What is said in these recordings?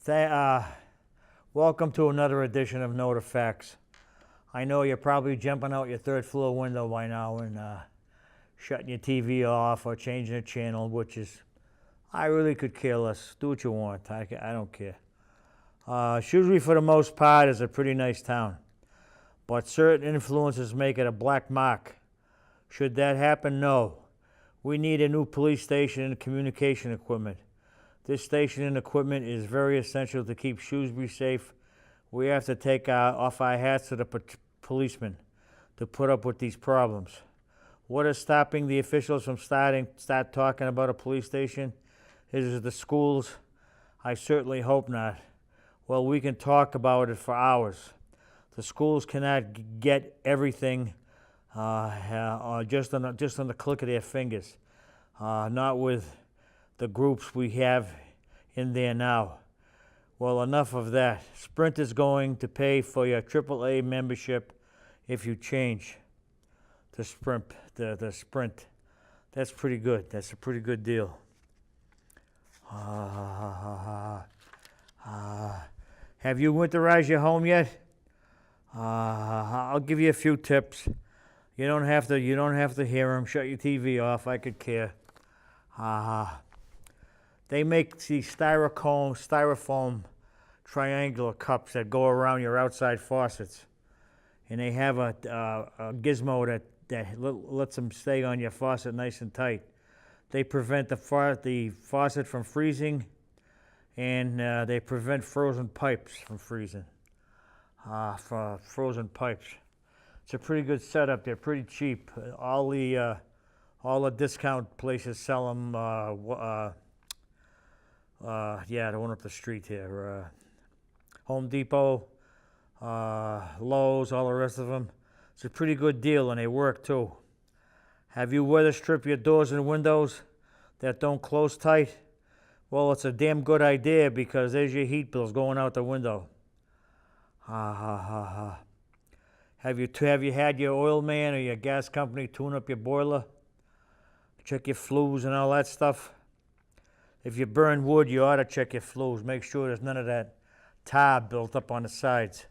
Th- uh, Welcome to another edition of Note of Facts. I know you're probably jumping out your third floor window by now and shutting your TV off or changing the channel, which is, I really could care less. Do what you want. I don't care. Shrewsbury, for the most part, is a pretty nice town, but certain influences make it a black mark. Should that happen? No. We need a new police station and communication equipment. This station and equipment is very essential to keep Shrewsbury safe. We have to take off our hats to the policemen to put up with these problems. What is stopping the officials from start talking about a police station? Is it the schools? I certainly hope not. Well, we can talk about it for hours. The schools cannot get everything just on the click of their fingers. Not with the groups we have in there now. Well, enough of that. Sprint is going to pay for your AAA membership if you change the Sprint. The Sprint. That's pretty good. That's a pretty good deal. Have you winterized your home yet? I'll give you a few tips. You don't have to hear them. Shut your TV off. I could care. They make these styrofoam triangular cups that go around your outside faucets, and they have a gizmo that lets them stay on your faucet nice and tight. They prevent the faucet from freezing, and they prevent frozen pipes from freezing. For frozen pipes, it's a pretty good setup. They're pretty cheap. All the discount places sell them. The one up the street here. Home Depot, Lowe's, all the rest of them. It's a pretty good deal, and they work too. Have you weather stripped your doors and windows that don't close tight? Well, it's a damn good idea because there's your heat bills going out the window. Have you had your oil man or your gas company tune up your boiler? Check your flues and all that stuff? If you burn wood, you ought to check your flues. Make sure there's none of that tar built up on the sides.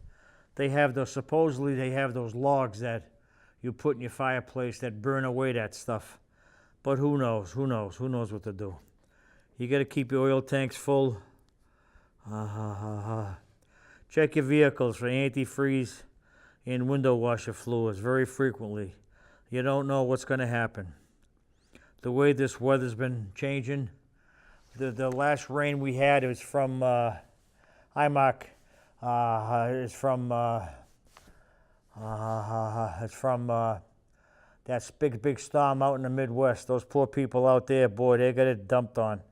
Supposedly they have those logs that you put in your fireplace that burn away that stuff. But who knows? Who knows what to do? You got to keep your oil tanks full. Check your vehicles for antifreeze and window washer fluids very frequently. You don't know what's going to happen. The way this weather's been changing, the last rain we had was from IMOC. It's from that big storm out in the Midwest. Those poor people out there, boy, they got it dumped on.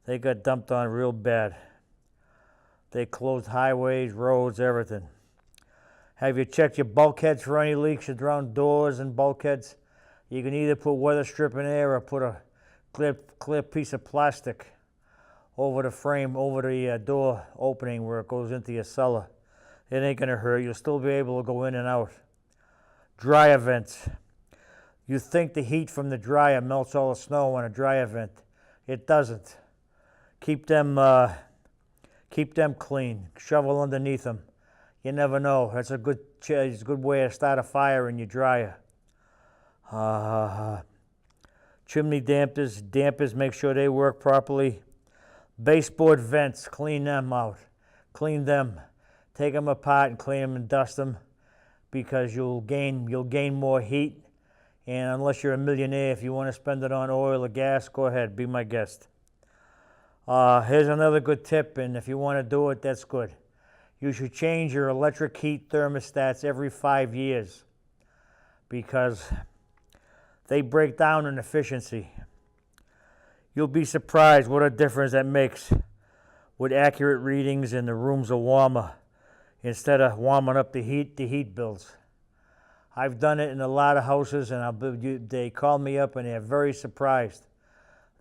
They got dumped on real bad. They closed highways, roads, everything. Have you checked your bulkheads for any leaks around doors and bulkheads? You can either put weather strip in there or put a clear piece of plastic over the frame, over the door opening where it goes into your cellar. It ain't going to hurt. You'll still be able to go in and out. Dryer vents. You think the heat from the dryer melts all the snow on a dryer vent. It doesn't. Keep them clean. Shovel underneath them. You never know. That's a good way to start a fire in your dryer. Chimney dampers, make sure they work properly. Baseboard vents, clean them out. Clean them. Take them apart and clean them and dust them because you'll gain more heat. And unless you're a millionaire, if you want to spend it on oil or gas, go ahead, be my guest. Here's another good tip, and if you want to do it, that's good. You should change your electric heat thermostats every 5 years because they break down in efficiency. You'll be surprised what a difference that makes with accurate readings and the rooms are warmer instead of warming up the heat bills. I've done it in a lot of houses, and they call me up and they're very surprised.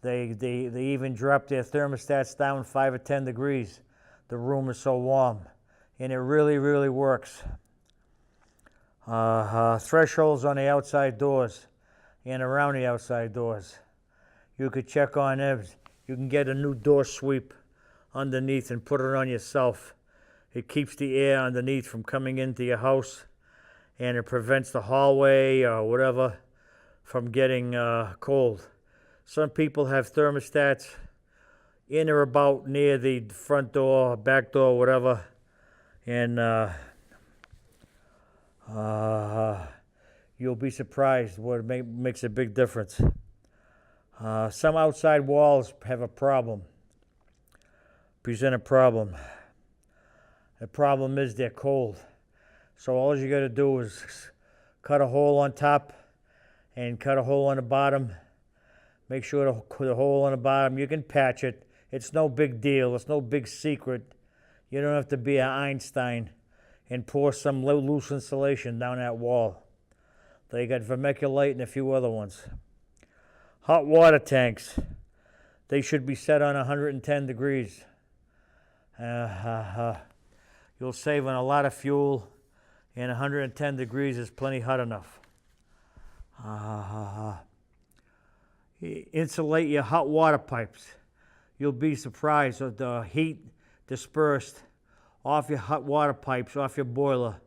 They even drop their thermostats down 5 or 10 degrees. The room is so warm, and it really, really works. Thresholds on the outside doors and around the outside doors. You could check on them. You can get a new door sweep underneath and put it on yourself. It keeps the air underneath from coming into your house, and it prevents the hallway or whatever from getting cold. Some people have thermostats in or about near the front door, back door, whatever, and you'll be surprised what makes a big difference. Some outside walls have a problem, present a problem. The problem is they're cold. So all you got to do is cut a hole on top and cut a hole on the bottom. Make sure the hole on the bottom, you can patch it. It's no big deal. It's no big secret. You don't have to be an Einstein and pour some loose insulation down that wall. They got vermiculite and a few other ones. Hot water tanks. They should be set on 110 degrees. You'll save on a lot of fuel, and 110 degrees is plenty hot enough. Insulate your hot water pipes. You'll be surprised at the heat dispersed off your hot water pipes, off your boiler,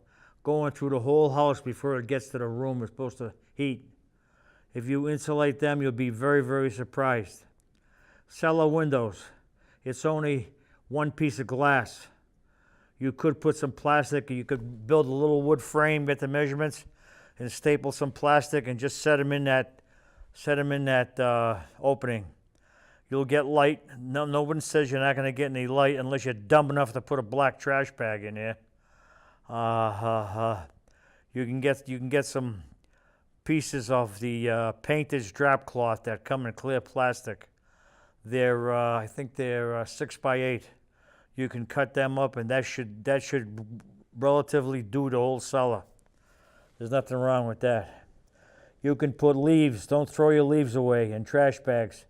going through the whole house before it gets to the room it's supposed to heat. If you insulate them, you'll be very, very surprised. Cellar windows. It's only one piece of glass. You could put some plastic, you could build a little wood frame, get the measurements, and staple some plastic and just set them in that opening. You'll get light. No one says you're not going to get any light unless you're dumb enough to put a black trash bag in there. You can get some pieces of the painter's drop cloth that come in clear plastic. They're I think they're 6 by 8. You can cut them up, and that should relatively do the whole cellar. There's nothing wrong with that. You can put leaves. Don't throw your leaves away in trash bags.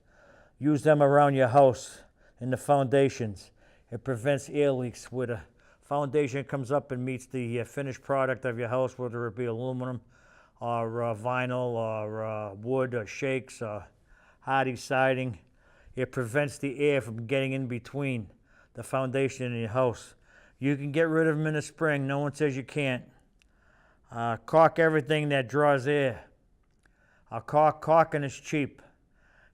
Use them around your house in the foundations. It prevents air leaks where the foundation comes up and meets the finished product of your house, whether it be aluminum or vinyl or wood or shakes or hardy siding. It prevents the air from getting in between the foundation in your house. You can get rid of them in the spring. No one says you can't. Caulk everything that draws air. Caulking is cheap.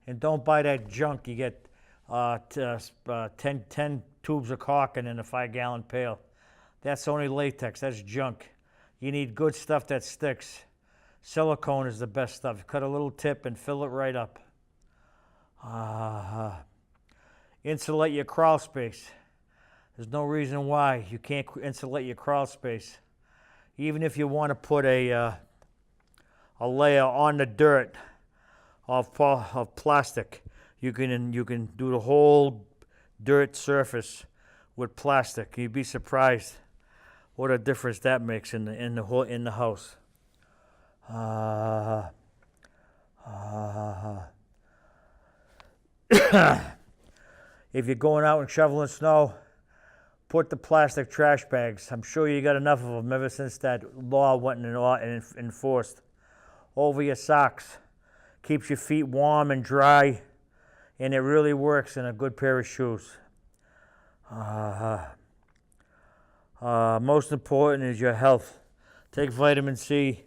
And don't buy that junk. You get 10 tubes of caulking in a 5-gallon pail. That's only latex. That's junk. You need good stuff that sticks. Silicone is the best stuff. Cut a little tip and fill it right up. Insulate your crawl space. There's no reason why you can't insulate your crawl space. Even if you want to put a layer on the dirt of plastic, you can do the whole dirt surface with plastic. You'd be surprised what a difference that makes in the house. If you're going out and shoveling snow, put the plastic trash bags. I'm sure you got enough of them ever since that law went enforced. Over your socks. Keeps your feet warm and dry, and it really works in a good pair of shoes. Most important is your health. Take vitamin C.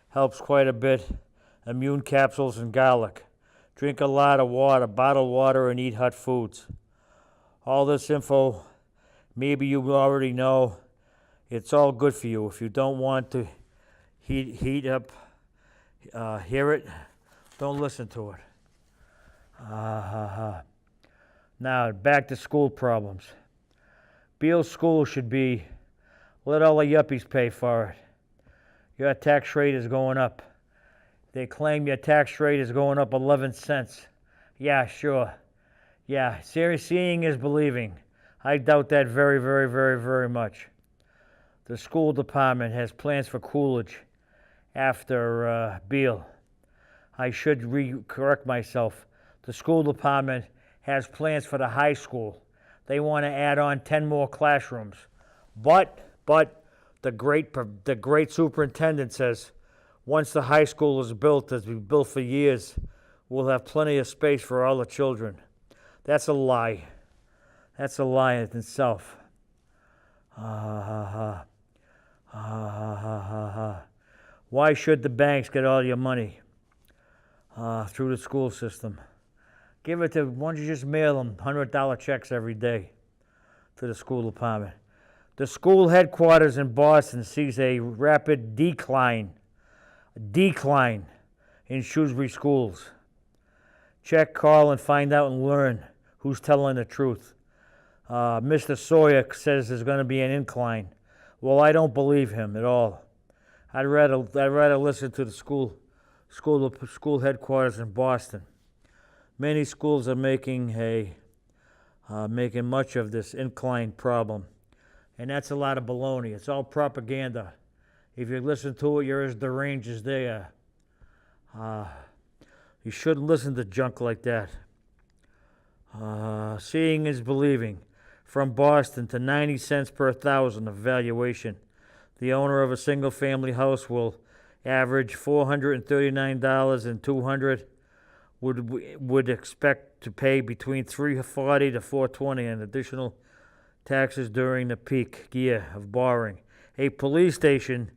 Helps quite a bit. Immune capsules and garlic. Drink a lot of water, bottled water, and eat hot foods. All this info, maybe you already know. It's all good for you. If you don't want to heat up, hear it, don't listen to it. Now, back to school problems. Beal's school should be, let all the yuppies pay for it. Your tax rate is going up. They claim your tax rate is going up 11 cents. Yeah, sure. Yeah, seeing is believing. I doubt that very, very, very, very much. The school department has plans for Coolidge after Beal. I should correct myself. The school department has plans for the high school. They want to add on 10 more classrooms. But the great superintendent says, once the high school is built, as we've built for years, we'll have plenty of space for all the children. That's a lie. That's a lie in itself. Ha ha ha. Ha ha ha ha ha. Why should the banks get all your money through the school system? Give it to, why don't you just mail them $100 checks every day to the school department? The school headquarters in Boston sees a rapid decline in Shrewsbury schools. Check, call, and find out and learn who's telling the truth. Mr. Sawyer says there's going to be an incline. Well, I don't believe him at all. I'd rather listen to the school headquarters in Boston. Many schools are making much of this incline problem, and that's a lot of baloney. It's all propaganda. If you listen to it, you're as deranged as they are. You shouldn't listen to junk like that. Seeing is believing. From Boston to 90 cents per thousand of valuation. The owner of a single-family house will average $439, and $200 would expect to pay between $340 to $420 in additional taxes during the peak year of borrowing. A police station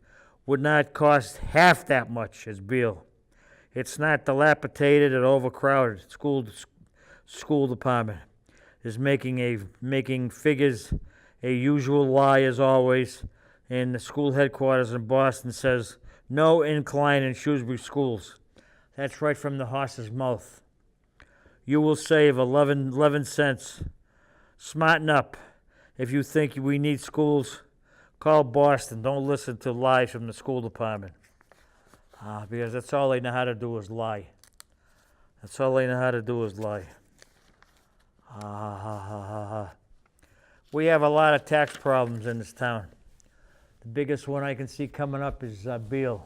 would not cost half that much as Beale. It's not dilapidated and overcrowded. School department is making figures a usual lie as always, and the school headquarters in Boston says no incline in Shrewsbury schools. That's right from the horse's mouth. You will save 11 cents. Smarten up. If you think we need schools, call Boston. Don't listen to lies from the school department. Because that's all they know how to do is lie. That's all they know how to do is lie. We have a lot of tax problems in this town. The biggest one I can see coming up is Beale.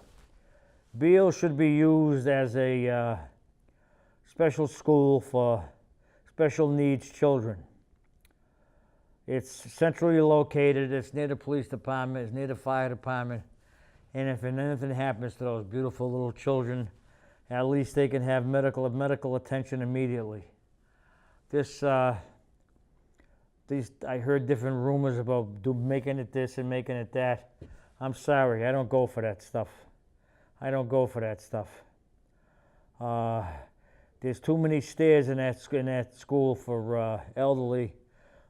Beale should be used as a special school for special needs children. It's centrally located, it's near the police department, it's near the fire department, and if anything happens to those beautiful little children, at least they can have medical attention immediately. I heard different rumors about making it this and making it that. I'm sorry, I don't go for that stuff. I don't go for that stuff. There's too many stairs in that school for elderly.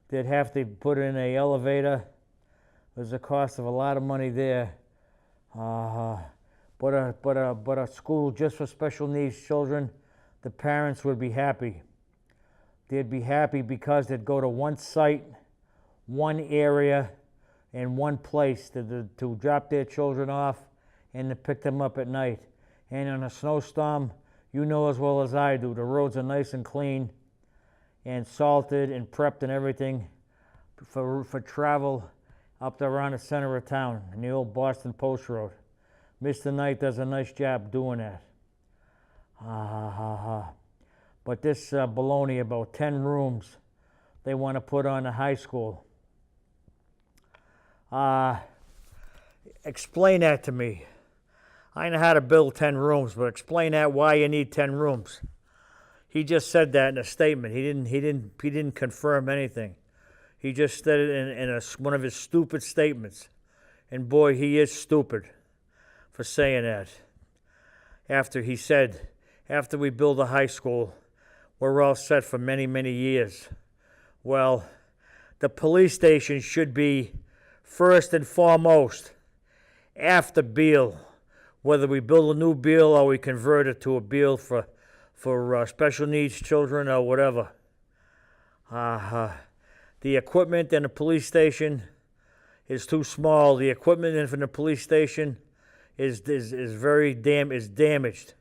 They'd have to put in an elevator. There's a cost of a lot of money there. But a school just for special needs children, the parents would be happy. They'd be happy because they'd go to one site, one area, and one place to drop their children off and to pick them up at night. And in a snowstorm, you know as well as I do, the roads are nice and clean and salted and prepped and everything for travel up there around the center of town in the old Boston Post Road. Mr. Knight does a nice job doing that. But this baloney about 10 rooms they want to put on the high school. Explain that to me. I know how to build 10 rooms, but explain that why you need 10 rooms. He just said that in a statement. He didn't confirm anything. He just said it in one of his stupid statements. And boy, he is stupid for saying that. After he said, after we build a high school, we're all set for many, many years. Well, the police station should be first and foremost after Beale. Whether we build a new Beale or we convert it to a Beale for special needs children or whatever. The equipment in the police station is too small. The equipment in the police station is damaged.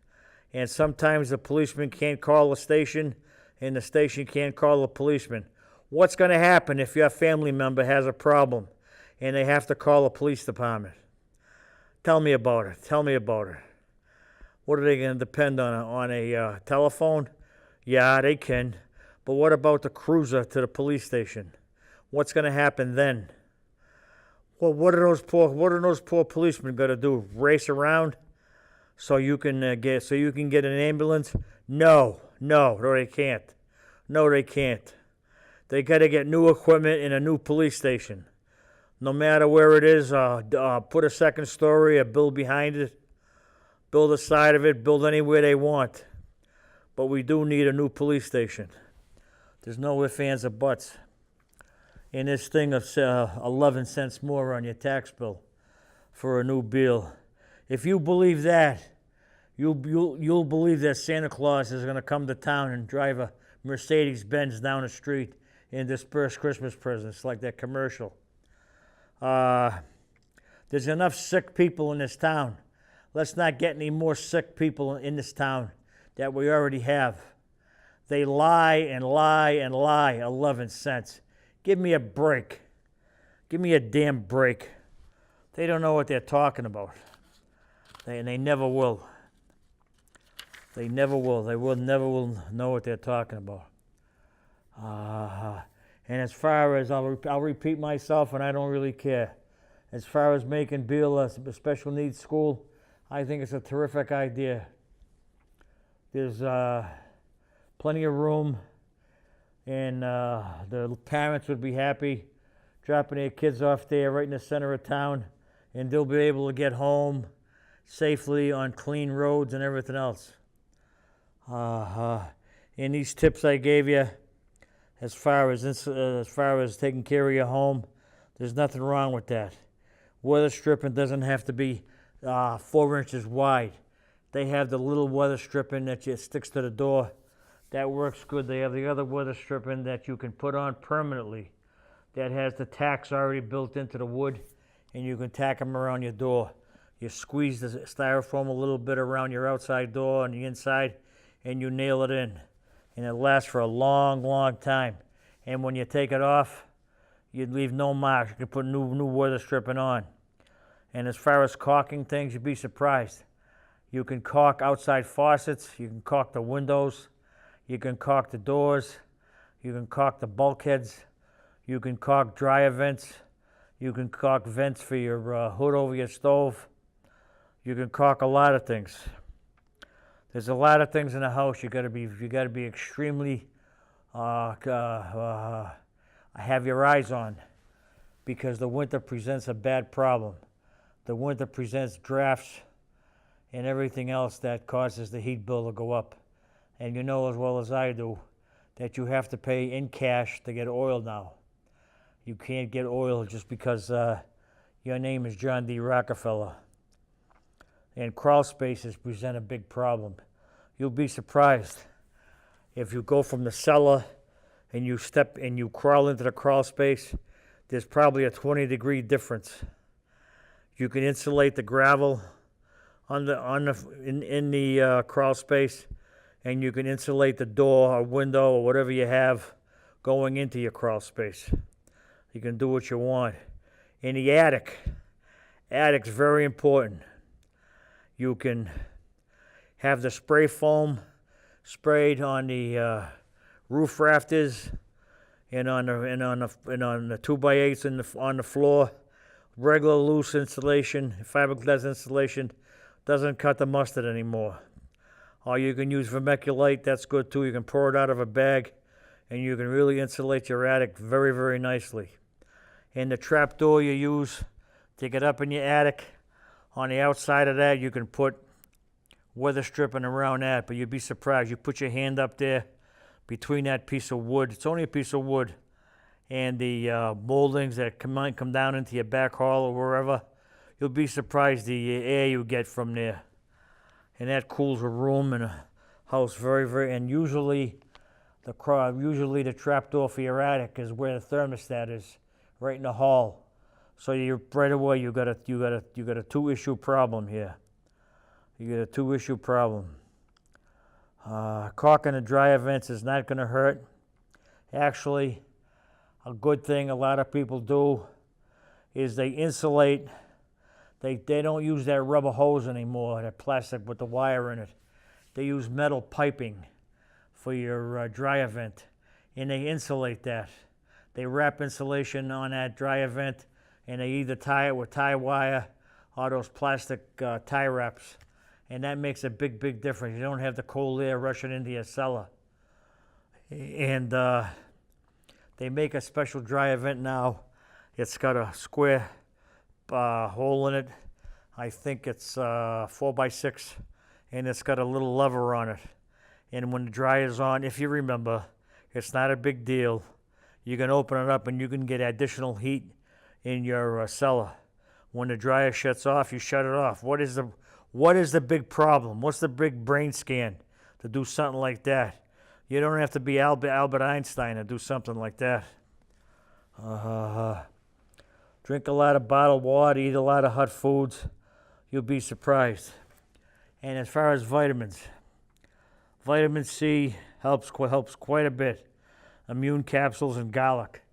And sometimes the policeman can't call the station and the station can't call the policeman. What's going to happen if your family member has a problem and they have to call the police department? Tell me about it. Tell me about it. What are they going to depend on a telephone? Yeah, they can. But what about the cruiser to the police station? What's going to happen then? Well, what are those poor policemen going to do? Race around so you can get an ambulance? No, they can't. No, they can't. They got to get new equipment and a new police station. No matter where it is, put a second story, a build behind it, build a side of it, build anywhere they want. But we do need a new police station. There's no ifs, ands, or buts. And this thing of 11 cents more on your tax bill for a new bill. If you believe that, you'll believe that Santa Claus is going to come to town and drive a Mercedes-Benz down the street and disperse Christmas presents like that commercial. There's enough sick people in this town. Let's not get any more sick people in this town that we already have. They lie and lie and lie 11 cents. Give me a break. Give me a damn break. They don't know what they're talking about. They never will. They never will. They never will know what they're talking about. And as far as, I'll repeat myself, and I don't really care. As far as making Beale a special needs school, I think it's a terrific idea. There's plenty of room, and the parents would be happy dropping their kids off there right in the center of town, and they'll be able to get home safely on clean roads and everything else. And these tips I gave you, as far as taking care of your home, there's nothing wrong with that. Weather stripping doesn't have to be 4 inches wide. They have the little weather stripping that just sticks to the door. That works good. They have the other weather stripping that you can put on permanently that has the tacks already built into the wood, and you can tack them around your door. You squeeze the styrofoam a little bit around your outside door and the inside, and you nail it in. And it lasts for a long, long time. And when you take it off, you'd leave no marks. You can put new weather stripping on. And as far as caulking things, you'd be surprised. You can caulk outside faucets. You can caulk the windows. You can caulk the doors. You can caulk the bulkheads. You can caulk dryer vents. You can caulk vents for your hood over your stove. You can caulk a lot of things. There's a lot of things in the house you got to be extremely have your eyes on, because the winter presents a bad problem. The winter presents drafts and everything else that causes the heat bill to go up. And you know as well as I do that you have to pay in cash to get oil now. You can't get oil just because your name is John D. Rockefeller. And crawl spaces present a big problem. You'll be surprised if you go from the cellar and you crawl into the crawl space. There's probably a 20-degree difference. You can insulate the gravel in the crawl space, and you can insulate the door or window or whatever you have going into your crawl space. You can do what you want. In the attic's very important. You can have the spray foam sprayed on the roof rafters and on the 2x8s on the floor. Regular loose insulation, fiberglass insulation, doesn't cut the mustard anymore. Or you can use vermiculite. That's good too. You can pour it out of a bag, and you can really insulate your attic very, very nicely. And the trap door you use to get up in your attic, on the outside of that, you can put weather stripping around that, but you'd be surprised. You put your hand up there between that piece of wood. It's only a piece of wood, and the moldings that come down into your back hall or wherever. You'll be surprised the air you get from there. And that cools a room and a house very, very. And usually the trap door for your attic is where the thermostat is, right in the hall. So right away you got a 2-issue problem here. You get a 2-issue problem. Caulking the dryer vents is not going to hurt. Actually, a good thing a lot of people do is they insulate. They don't use that rubber hose anymore, that plastic with the wire in it. They use metal piping for your dryer vent, and they insulate that. They wrap insulation on that dryer vent, and they either tie it with tie wire or those plastic tie wraps, and that makes a big, big difference. You don't have the cold air rushing into your cellar. And They make a special dry event now. It's got a square hole in it. I think it's 4x6, and it's got a little lever on it. And when the dryer's on, if you remember, it's not a big deal. You can open it up and you can get additional heat in your cellar. When the dryer shuts off, you shut it off. What is the big problem? What's the big brain scan to do something like that? You don't have to be Albert Einstein to do something like that. Drink a lot of bottled water, eat a lot of hot foods. You'll be surprised. And as far as vitamins, vitamin C helps quite a bit. Immune capsules and garlic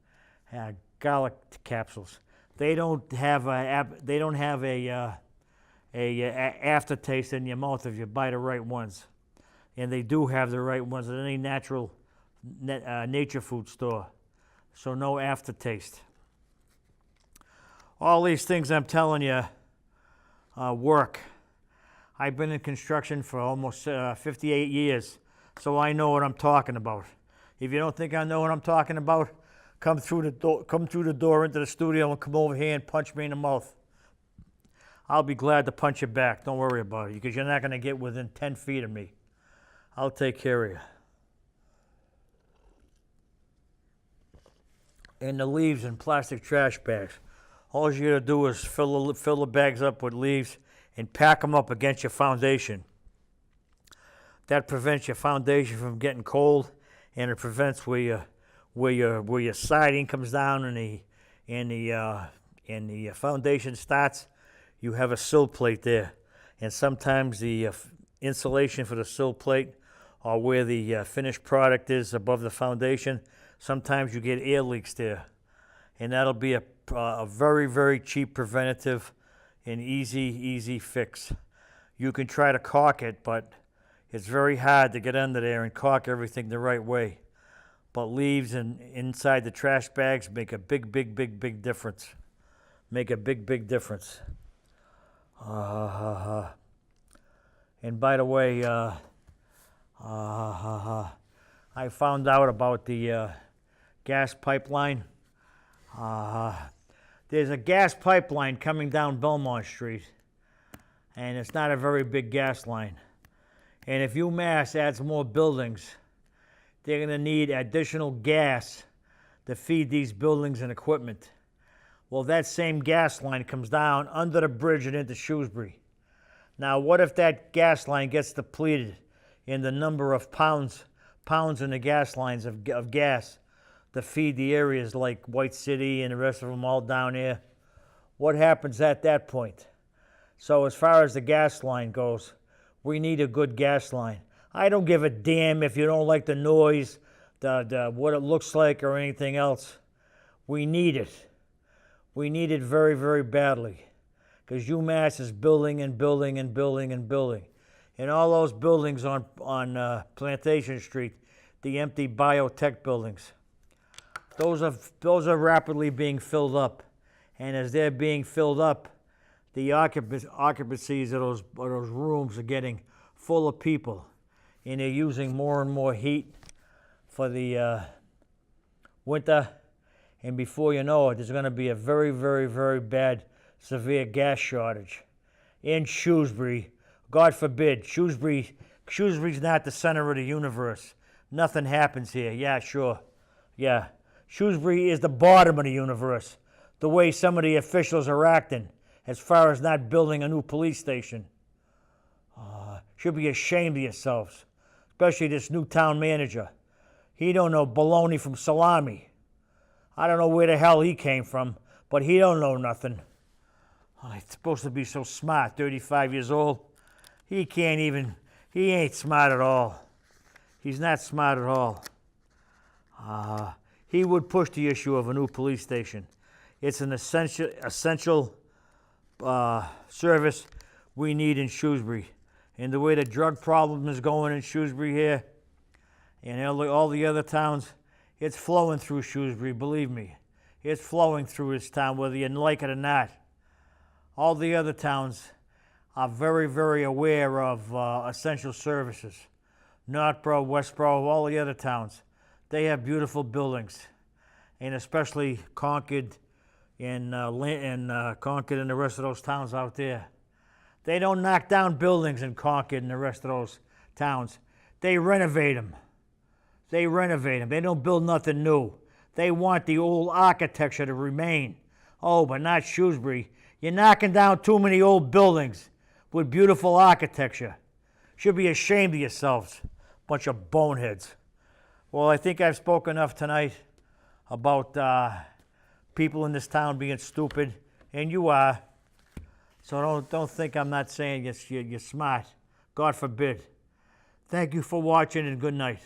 capsules. They don't have a aftertaste in your mouth if you buy the right ones, and they do have the right ones at any natural nature food store. So no aftertaste. All these things I'm telling you work. I've been in construction for almost 58 years, so I know what I'm talking about. If you don't think I know what I'm talking about, come through the door into the studio and come over here and punch me in the mouth. I'll be glad to punch you back. Don't worry about it, because you're not going to get within 10 feet of me. I'll take care of you. And the leaves in plastic trash bags. All you got to do is fill the bags up with leaves and pack them up against your foundation. That prevents your foundation from getting cold, and it prevents where your siding comes down and the foundation starts. You have a sill plate there, and sometimes the insulation for the sill plate, or where the finished product is above the foundation, sometimes you get air leaks there, and that'll be a very, very cheap preventative and easy fix. You can try to caulk it, but it's very hard to get under there and caulk everything the right way. But leaves inside the trash bags make a big difference. Make a big difference. And by the way, I found out about the gas pipeline. There's a gas pipeline coming down Belmont Street, and it's not a very big gas line. And if UMass adds more buildings, they're going to need additional gas to feed these buildings and equipment. Well, that same gas line comes down under the bridge and into Shrewsbury. Now, what if that gas line gets depleted in the number of pounds in the gas lines of gas to feed the areas like White City and the rest of them all down there? What happens at that point? So as far as the gas line goes, we need a good gas line. I don't give a damn if you don't like the noise, what it looks like, or anything else. We need it. We need it very, very badly, because UMass is building and building and building and building. And all those buildings on Plantation Street, the empty biotech buildings, those are rapidly being filled up. And as they're being filled up, the occupancies of those rooms are getting full of people, and they're using more and more heat for the winter. And before you know it, there's going to be a very, very, very bad, severe gas shortage in Shrewsbury. God forbid, Shrewsbury's not the center of the universe. Nothing happens here. Yeah, sure. Yeah. Shrewsbury is the bottom of the universe, the way some of the officials are acting as far as not building a new police station. Should be ashamed of yourselves, especially this new town manager. He don't know baloney from salami. I don't know where the hell he came from, but he don't know nothing. He's supposed to be so smart, 35 years old. He ain't smart at all. He's not smart at all. He would push the issue of a new police station. It's an essential service we need in Shrewsbury. And the way the drug problem is going in Shrewsbury here, and all the other towns, it's flowing through Shrewsbury, believe me. It's flowing through this town, whether you like it or not. All the other towns are very, very aware of essential services. Northborough, Westborough, all the other towns, they have beautiful buildings. and especially Concord and Concord and the rest of those towns out there. They don't knock down buildings in Concord and the rest of those towns. They renovate them. They renovate them. They don't build nothing new. They want the old architecture to remain. Oh, but not Shrewsbury. You're knocking down too many old buildings with beautiful architecture. Should be ashamed of yourselves, bunch of boneheads. Well, I think I've spoken enough tonight about people in this town being stupid, and you are. So don't think I'm not saying you're smart. God forbid. Thank you for watching, and good night.